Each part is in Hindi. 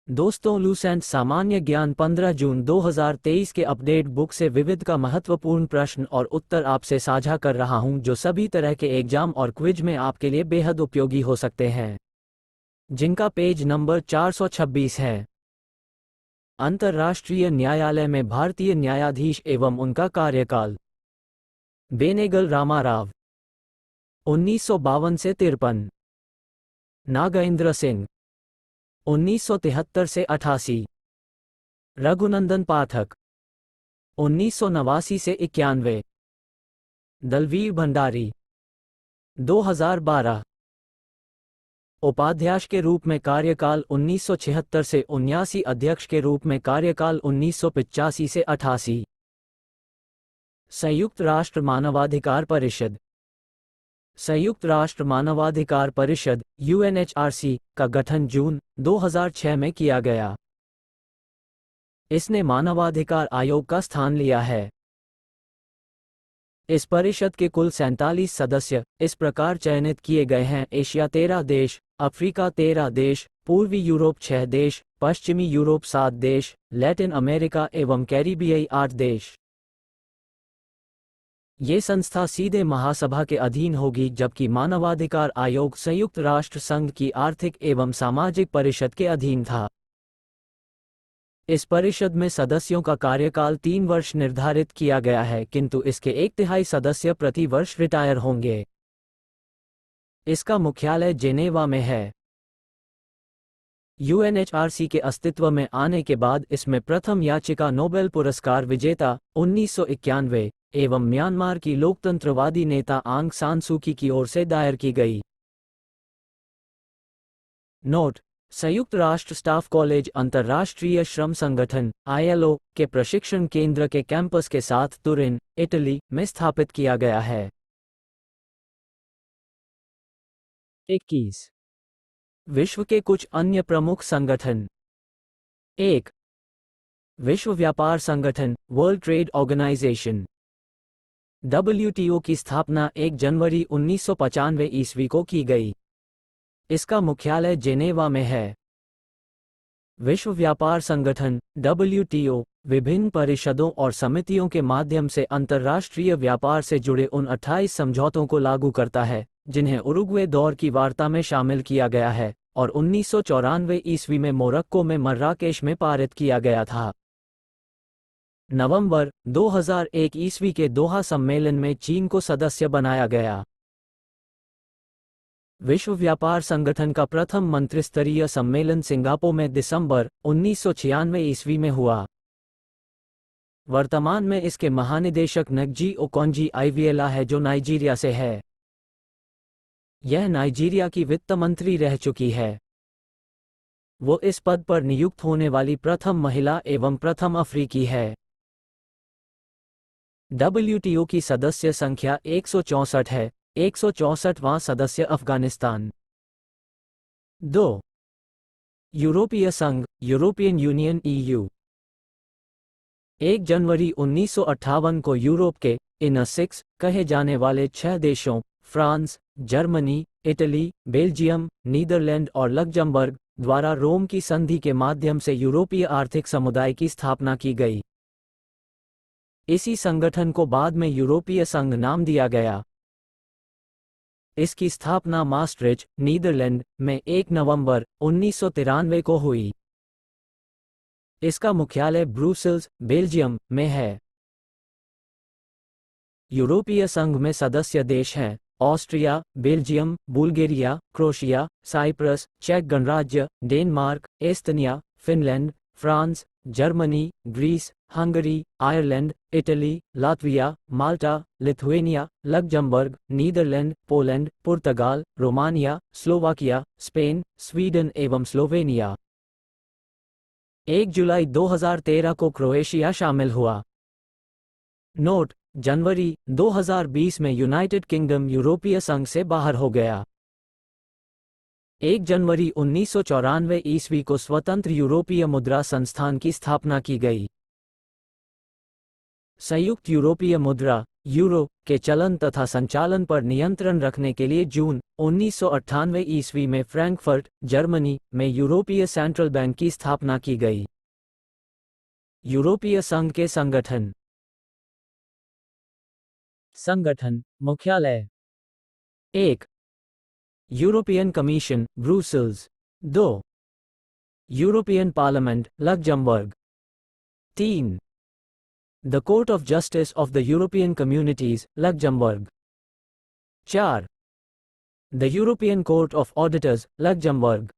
दोस्तों, लूसेंट सामान्य ज्ञान 15 जून 2023 के अपडेट बुक से विविध का महत्वपूर्ण प्रश्न और उत्तर आपसे साझा कर रहा हूं, जो सभी तरह के एग्जाम और क्विज में आपके लिए बेहद उपयोगी हो सकते हैं। जिनका पेज नंबर 426 है। अंतर्राष्ट्रीय न्यायालय में भारतीय न्यायाधीश एवं उनका कार्यकाल। बेनेगल रामाराव 1952 से 53। नागेंद्र सिंह 1973 से 88। रघुनंदन पाठक 1989 से 91। दलवीर भंडारी 2012। उपाध्यक्ष के रूप में कार्यकाल 1976 से 79। अध्यक्ष के रूप में कार्यकाल 1985 से 88। संयुक्त राष्ट्र मानवाधिकार परिषद। संयुक्त राष्ट्र मानवाधिकार परिषद UNHRC का गठन जून 2006 में किया गया। इसने मानवाधिकार आयोग का स्थान लिया है। इस परिषद के कुल 47 सदस्य इस प्रकार चयनित किए गए हैं: एशिया 13 देश, अफ्रीका 13 देश, पूर्वी यूरोप 6 देश, पश्चिमी यूरोप 7 देश, लैटिन अमेरिका एवं कैरिबियाई 8 देश। ये संस्था सीधे महासभा के अधीन होगी, जबकि मानवाधिकार आयोग संयुक्त राष्ट्र संघ की आर्थिक एवं सामाजिक परिषद के अधीन था। इस परिषद में सदस्यों का कार्यकाल 3 वर्ष निर्धारित किया गया है, किंतु इसके 1/3 सदस्य प्रति वर्ष रिटायर होंगे। इसका मुख्यालय जेनेवा में है। UNHRC के अस्तित्व में आने के बाद इसमें प्रथम याचिका नोबेल पुरस्कार विजेता 1991 एवं म्यांमार की लोकतंत्रवादी नेता आंग सान सू की ओर से दायर की गई। नोट: संयुक्त राष्ट्र स्टाफ कॉलेज अंतर्राष्ट्रीय श्रम संगठन ILO के प्रशिक्षण केंद्र के कैंपस के साथ तुरिन, इटली में स्थापित किया गया है। 21। विश्व के कुछ अन्य प्रमुख संगठन। 1. विश्व व्यापार संगठन वर्ल्ड ट्रेड ऑर्गेनाइजेशन। WTO की स्थापना 1 जनवरी 1995 ईस्वी को की गई। इसका मुख्यालय जेनेवा में है। विश्व व्यापार संगठन WTO विभिन्न परिषदों और समितियों के माध्यम से अंतर्राष्ट्रीय व्यापार से जुड़े उन 28 समझौतों को लागू करता है, जिन्हें उरुग्वे दौर की वार्ता में शामिल किया गया है और 1994 ईस्वी में मोरक्को में मर्राकेश में पारित किया गया था। नवंबर 2001 ईस्वी के दोहा सम्मेलन में चीन को सदस्य बनाया गया। विश्व व्यापार संगठन का प्रथम मंत्रिस्तरीय सम्मेलन सिंगापुर में दिसंबर 1996 ईस्वी में हुआ। वर्तमान में इसके महानिदेशक नग्जी ओकोंजी आइविएला है, जो नाइजीरिया से है। यह नाइजीरिया की वित्त मंत्री रह चुकी है। वो इस पद पर नियुक्त होने वाली प्रथम महिला एवं प्रथम अफ्रीकी है। WTO की सदस्य संख्या 164 है। 164वां सदस्य अफगानिस्तान। 2. यूरोपीय संघ यूरोपियन यूनियन EU। 1 जनवरी 1958 को यूरोप के इनर 6 कहे जाने वाले 6 देशों France, Germany, Italy, Belgium, Netherland और लक्जमबर्ग द्वारा रोम की संधि के माध्यम से यूरोपीय आर्थिक समुदाय की स्थापना की गई। इसी संगठन को बाद में यूरोपीय संघ नाम दिया गया। इसकी स्थापना मास्ट्रिच, नीदरलैंड में 1 नवंबर 1993 को हुई। इसका मुख्यालय ब्रुसेल्स, बेल्जियम में है। यूरोपीय संघ में सदस्य देश हैं Austria, Belgium, Bulgaria, Croatia, Cyprus, चेक गणराज्य, Denmark, Estonia, Finland, France, Germany, Greece, Hungary, Ireland, Italy, Latvia, Malta, Lithuania, Luxembourg, Netherland, Poland, पुर्तगाल, रोमानिया, स्लोवाकिया, स्पेन, स्वीडन एवं स्लोवेनिया। 1 जुलाई 2013 को क्रोएशिया शामिल हुआ। नोट: जनवरी 2020 में यूनाइटेड किंगडम यूरोपीय संघ से बाहर हो गया। 1 जनवरी 1994 ईस्वी को स्वतंत्र यूरोपीय मुद्रा संस्थान की स्थापना की गई। संयुक्त यूरोपीय मुद्रा यूरो के चलन तथा संचालन पर नियंत्रण रखने के लिए जून 1998 ईस्वी में फ्रैंकफर्ट, जर्मनी में यूरोपीय सेंट्रल बैंक की स्थापना की गई। यूरोपीय संघ के संगठन। संगठन मुख्यालय 1. European commission Brussels. 2. European parliament Luxembourg. 3. The court of justice of the European communities Luxembourg. 4. The European court of auditors Luxembourg.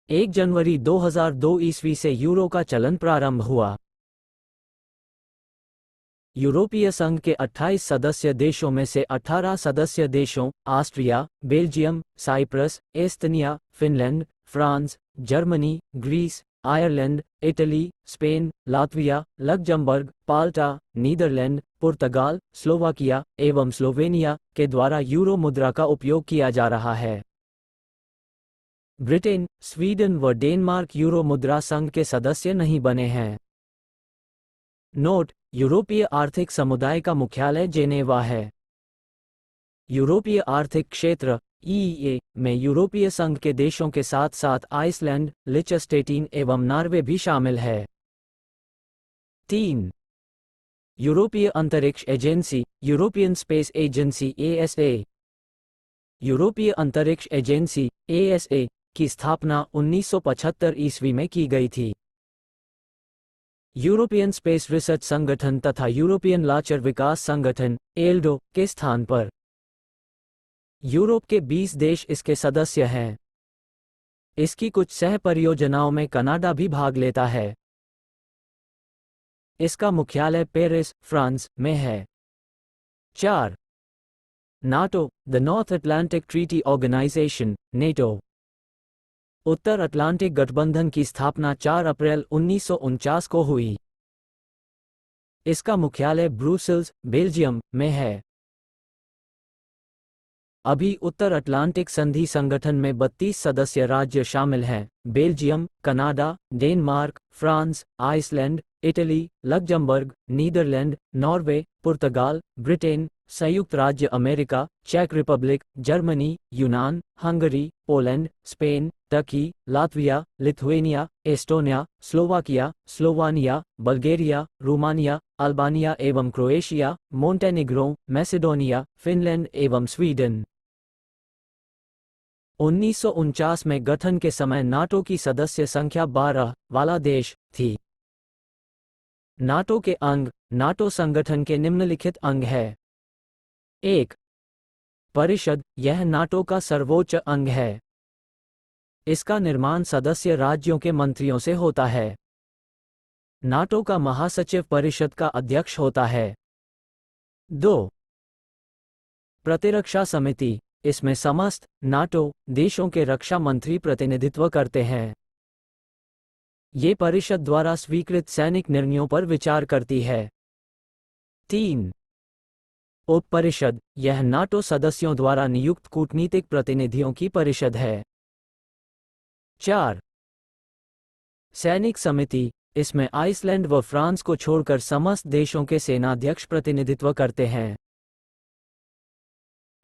1 जनवरी 2002 ईस्वी से यूरो का चलन प्रारंभ हुआ। यूरोपीय संघ के 28 सदस्य देशों में से 18 सदस्य देशों Austria, Belgium, Cyprus, Estonia, Finland, France, Germany, Greece, Ireland, Italy, Spain, Latvia, Luxembourg, Malta, Netherland, पुर्तगाल, स्लोवाकिया एवं स्लोवेनिया के द्वारा यूरो मुद्रा का उपयोग किया जा रहा है। ब्रिटेन, स्वीडन व डेनमार्क यूरो मुद्रा संघ के सदस्य नहीं बने हैं। नोट: यूरोपीय आर्थिक समुदाय का मुख्यालय जेनेवा है। यूरोपीय आर्थिक क्षेत्र (ईईए) में यूरोपीय संघ के देशों के साथ साथ आइसलैंड, लिechtenstein एवं नॉर्वे भी शामिल है। 3. यूरोपीय अंतरिक्ष agency European space agency (ESA). यूरोपीय अंतरिक्ष एजेंसी (ESA) की स्थापना 1975 ईस्वी में की गई थी। यूरोपियन स्पेस रिसर्च संगठन तथा यूरोपियन लाचर विकास संगठन (ELDO) के स्थान पर यूरोप के 20 देश इसके सदस्य हैं। इसकी कुछ सह परियोजनाओं में कनाडा भी भाग लेता है। इसका मुख्यालय पेरिस, फ्रांस में है। 4. NATO, the North Atlantic Treaty Organisation (NATO). उत्तर अटलांटिक गठबंधन की स्थापना 4 अप्रैल 1949 को हुई। इसका मुख्यालय ब्रुसेल्स, बेल्जियम में है। अभी उत्तर अटलांटिक संधि संगठन में 32 सदस्य राज्य शामिल हैं: Belgium, Canada, Denmark, France, Iceland, Italy, Luxembourg, Netherland, Norway, पुर्तगाल, ब्रिटेन, संयुक्त राज्य अमेरिका, चेक रिपब्लिक, जर्मनी, यूनान, Hungary, Poland, Spain, Turkey, Latvia, Lithuania, Estonia, Slovakia, Slovenia, Bulgaria, Romania, Albania एवं क्रोएशिया, मोंटेनेग्रो, मैसेडोनिया, फिनलैंड एवं स्वीडन। 1949 में गठन के समय नाटो की सदस्य संख्या 12 वाला देश थी। नाटो के अंग नाटो संगठन के निम्नलिखित अंग है। 1. परिषद, यह नाटो का सर्वोच्च अंग है। इसका निर्माण सदस्य राज्यों के मंत्रियों से होता है। नाटो का महासचिव परिषद का अध्यक्ष होता है। 2. प्रतिरक्षा समिति, इसमें समस्त नाटो देशों के रक्षा मंत्री प्रतिनिधित्व करते हैं। ये परिषद द्वारा स्वीकृत सैनिक निर्णयों पर विचार करती है। 3. उप परिषद, यह नाटो सदस्यों द्वारा नियुक्त कूटनीतिक प्रतिनिधियों की परिषद है। 4. सैनिक समिति, इसमें आइसलैंड व फ्रांस को छोड़कर समस्त देशों के सेनाध्यक्ष प्रतिनिधित्व करते हैं।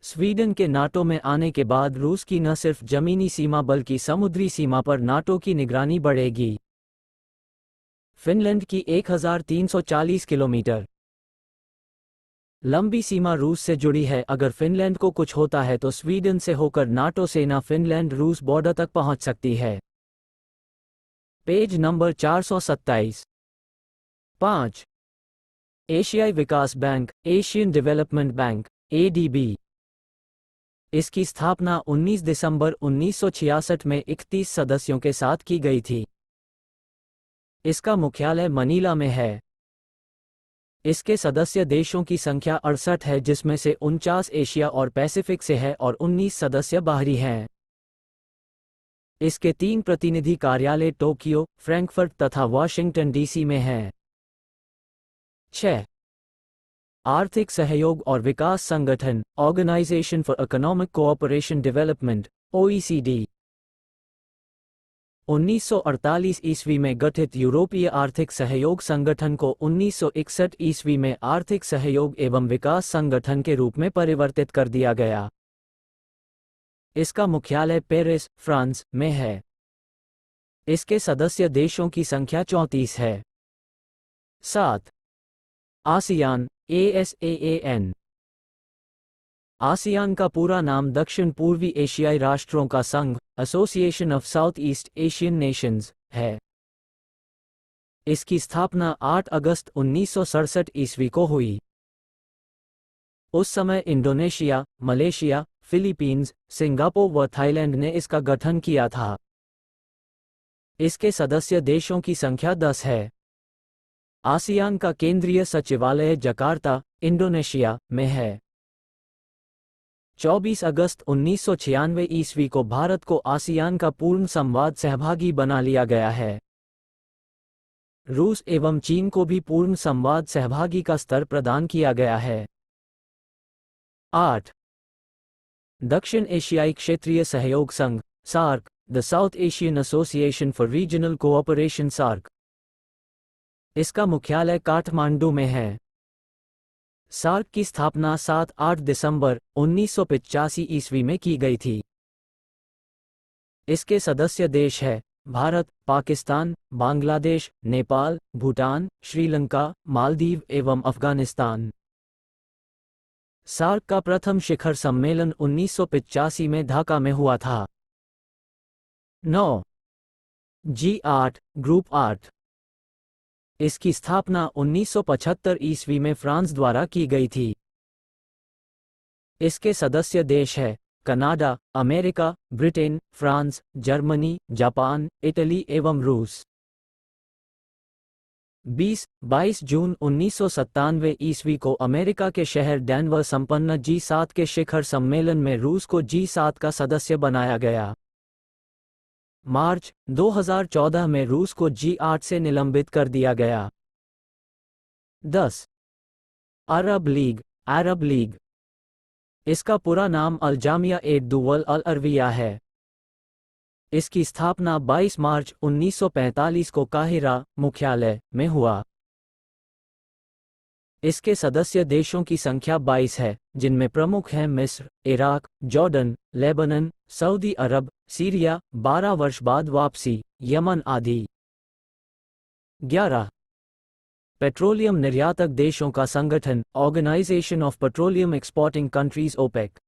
स्वीडन के नाटो में आने के बाद रूस की न सिर्फ जमीनी सीमा बल्कि समुद्री सीमा पर नाटो की निगरानी बढ़ेगी। फिनलैंड की 1340 किलोमीटर लंबी सीमा रूस से जुड़ी है। अगर फिनलैंड को कुछ होता है तो स्वीडन से होकर नाटो सेना फिनलैंड रूस बॉर्डर तक पहुंच सकती है। Page number 427। 5. एशियाई विकास bank Asian development bank (ADB). इसकी स्थापना 19 दिसंबर 1966 में 31 सदस्यों के साथ की गई थी। इसका मुख्यालय मनीला में है। इसके सदस्य देशों की संख्या 68 है, जिसमें से 49 एशिया और पैसिफिक से है और 19 सदस्य बाहरी हैं। इसके 3 प्रतिनिधि कार्यालय टोक्यो, फ्रैंकफर्ट तथा वाशिंगटन डीसी में हैं। 6. आर्थिक सहयोग और विकास संगठन organisation for economic cooperation development (OECD). 1948 ईस्वी में गठित यूरोपीय आर्थिक सहयोग संगठन को 1961 ईस्वी में आर्थिक सहयोग एवं विकास संगठन के रूप में परिवर्तित कर दिया गया। इसका मुख्यालय पेरिस, फ्रांस में है। इसके सदस्य देशों की संख्या 34 है। 7. ASEAN, ASEAN। आसियान का पूरा नाम दक्षिण पूर्वी एशियाई राष्ट्रों का संघ, association of south east Asian Nations, है। इसकी स्थापना 8 अगस्त 1967 ईस्वी को हुई। उस समय इंडोनेशिया, मलेशिया, फिलीपींस, सिंगापुर व थाईलैंड ने इसका गठन किया था। इसके सदस्य देशों की संख्या 10 है। आसियान का केंद्रीय सचिवालय जकार्ता, इंडोनेशिया में है। 24 अगस्त 1996 ईस्वी को भारत को आसियान का पूर्ण संवाद सहभागी बना लिया गया है। रूस एवं चीन को भी पूर्ण संवाद सहभागी का स्तर प्रदान किया गया है। 8. दक्षिण एशियाई क्षेत्रीय सहयोग संघ, SAARC, the South Asian association for regional cooperation, SAARC. इसका मुख्यालय काठमांडू में है। सार्क की स्थापना 7-8 दिसंबर 1985 ईस्वी में की गई थी। इसके सदस्य देश है भारत, पाकिस्तान, बांग्लादेश, नेपाल, भूटान, श्रीलंका, मालदीव एवं अफगानिस्तान। सार्क का प्रथम शिखर सम्मेलन 1985 में ढाका में हुआ था। 9. G8, group 8। इसकी स्थापना 1975 ईस्वी में फ्रांस द्वारा की गई थी। इसके सदस्य देश है Canada, America, Britain, France, Germany, Japan, Italy एवं रूस। 22 जून 1997 ईस्वी को अमेरिका के शहर डेनवर संपन्न G7 के शिखर सम्मेलन में रूस को G7 का सदस्य बनाया गया। मार्च 2014 में रूस को G8 से निलंबित कर दिया गया। 10. अरब लीग, अरब लीग। इसका पूरा नाम अल जामिया एड दुवल अल अरबिया है। इसकी स्थापना 22 मार्च 1945 को काहिरा, मुख्यालय, में हुआ। इसके सदस्य देशों की संख्या 22 है, जिनमें प्रमुख हैं मिस्र, इराक, जॉर्डन, लेबनान, सऊदी अरब, सीरिया, 12 वर्ष बाद वापसी, यमन आदि। 11. पेट्रोलियम निर्यातक देशों का संगठन, organisation of petroleum exporting countries, OPEC.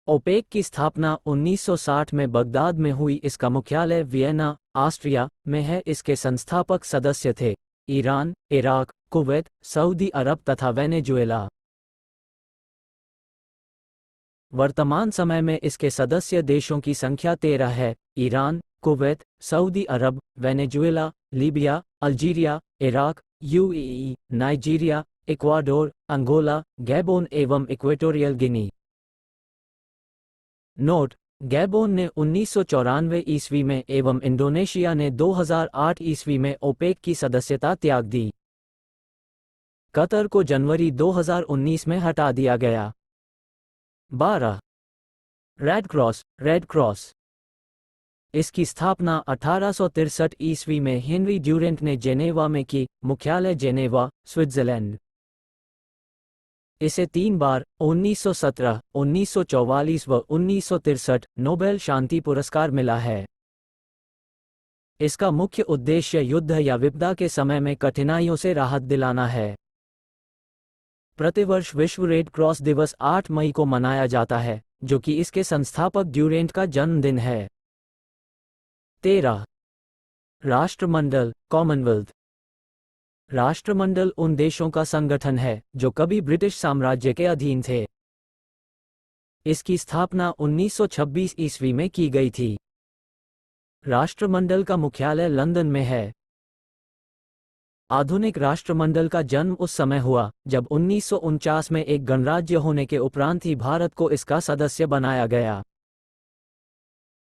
OPEC की स्थापना 1960 में बगदाद में हुई। इसका मुख्यालय वियना, ऑस्ट्रिया, में है। इसके संस्थापक सदस्य थे ईरान, इराक, कुवैत, सऊदी अरब तथा वेनेजुएला। वर्तमान समय में इसके सदस्य देशों की संख्या 13 है। Iran, Kuwait, Saudi Arab, Venezuela, Libya, Algeria, Iraq, UAE, Nigeria, Ecuador, Angola, Gabon एवं इक्वेटोरियल गिनी। नोट: गैबोन ने 1994 ईस्वी में एवं इंडोनेशिया ने 2008 ईस्वी में ओपेक की सदस्यता त्याग दी। कतर को जनवरी 2019 में हटा दिया गया। 12. Red cross, red cross. इसकी स्थापना 1863 ईस्वी में हेनरी ड्यूरेंट ने जेनेवा में की। मुख्यालय जेनेवा, स्विट्जरलैंड। इसे 3 बार 1917, 1944 व 1963 नोबेल शांति पुरस्कार मिला है। इसका मुख्य उद्देश्य युद्ध या विपदा के समय में कठिनाइयों से राहत दिलाना है। प्रतिवर्ष विश्व रेड क्रॉस दिवस 8 मई को मनाया जाता है, जो कि इसके संस्थापक ड्यूरेंट का जन्मदिन है। 13. राष्ट्रमंडल, कॉमनवेल्थ। राष्ट्रमंडल उन देशों का संगठन है जो कभी ब्रिटिश साम्राज्य के अधीन थे। इसकी स्थापना 1926 ईस्वी में की गई थी। राष्ट्रमंडल का मुख्यालय लंदन में है। आधुनिक राष्ट्रमंडल का जन्म उस समय हुआ जब 1949 में एक गणराज्य होने के उपरांत ही भारत को इसका सदस्य बनाया गया।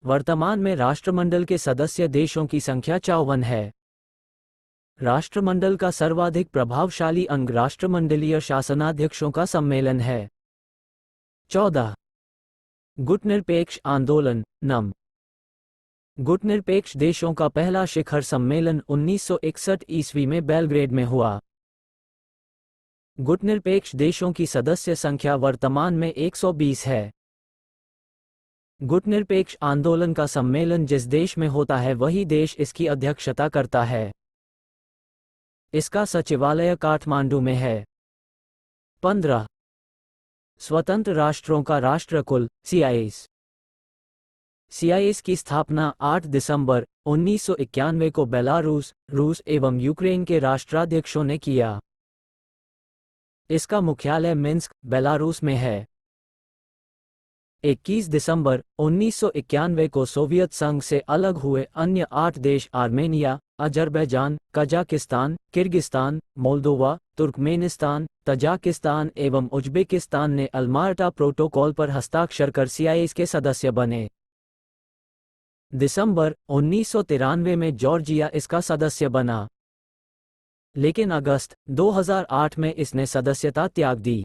वर्तमान में राष्ट्रमंडल के सदस्य देशों की संख्या 54 है। राष्ट्रमंडल का सर्वाधिक प्रभावशाली अंग राष्ट्रमंडलीय शासनाध्यक्षों का सम्मेलन है। 14. गुटनिरपेक्ष आंदोलन, नम। गुटनिरपेक्ष देशों का पहला शिखर सम्मेलन 1961 ईस्वी में बेलग्रेड में हुआ। गुटनिरपेक्ष देशों की सदस्य संख्या वर्तमान में 120 है। गुटनिरपेक्ष आंदोलन का सम्मेलन जिस देश में होता है वही देश इसकी अध्यक्षता करता है। इसका सचिवालय काठमांडू में है। 15 स्वतंत्र राष्ट्रों का राष्ट्रकुल सीआईएस। सीआईएस की स्थापना 8 दिसंबर 1991 को बेलारूस, रूस एवं यूक्रेन के राष्ट्राध्यक्षों ने किया। इसका मुख्यालय मिन्स्क, बेलारूस में है। 21 दिसंबर 1991 को सोवियत संघ से अलग हुए अन्य 8 देश Armenia, Azerbaijan, Kazakhstan, Kyrgyzstan, Moldova, Turkmenistan, Tajikistan एवं उज्बेकिस्तान ने अलमार्टा प्रोटोकॉल पर हस्ताक्षर कर सीआईएस के सदस्य बने। दिसंबर 1993 में जॉर्जिया इसका सदस्य बना, लेकिन अगस्त 2008 में इसने सदस्यता त्याग दी।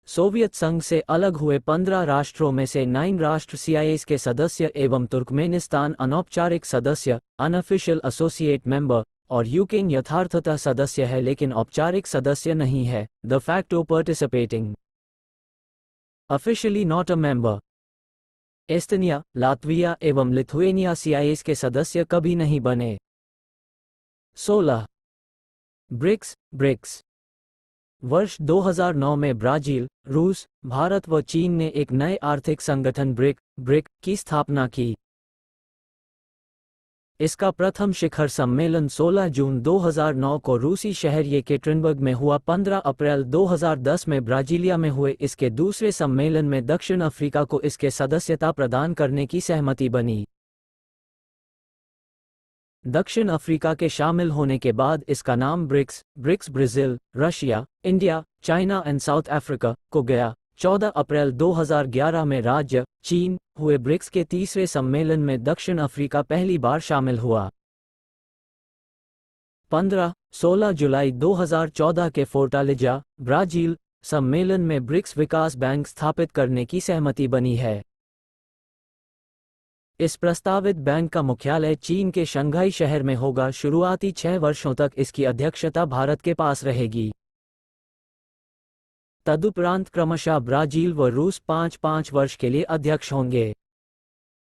सोवियत संघ से अलग हुए 15 राष्ट्रों में से 9 राष्ट्र सीआईएस के सदस्य एवं तुर्कमेनिस्तान अनौपचारिक सदस्य, अनऑफिशियल एसोसिएट मेंबर, और यूक्रेन यथार्थतः सदस्य है लेकिन औपचारिक सदस्य नहीं है, the facto participating, officially not a member. Estonia, Latvia एवं लिथुएनिया सीआईएस के सदस्य कभी नहीं बने। 16 ब्रिक्स। वर्ष 2009 में ब्राजील, रूस, भारत व चीन ने एक नए आर्थिक संगठन ब्रिक की स्थापना की। इसका प्रथम शिखर सम्मेलन 16 जून 2009 को रूसी शहर येकेटरिनबर्ग में हुआ। 15 अप्रैल 2010 में ब्राजीलिया में हुए इसके दूसरे सम्मेलन में दक्षिण अफ्रीका को इसके सदस्यता प्रदान करने की सहमति बनी। दक्षिण अफ्रीका के शामिल होने के बाद इसका नाम BRICS Brazil, Russia, India, China and South Africa को गया। 14 अप्रैल 2011 में राज्य चीन हुए ब्रिक्स के तीसरे सम्मेलन में दक्षिण अफ्रीका पहली बार शामिल हुआ। 15-16 जुलाई 2014 के फोर्टालेजा, ब्राजील सम्मेलन में ब्रिक्स विकास बैंक स्थापित करने की सहमति बनी है। इस प्रस्तावित बैंक का मुख्यालय चीन के शंघाई शहर में होगा। शुरुआती 6 वर्षों तक इसकी अध्यक्षता भारत के पास रहेगी। तदुपरांत क्रमशः ब्राजील व रूस 5-5 वर्ष के लिए अध्यक्ष होंगे।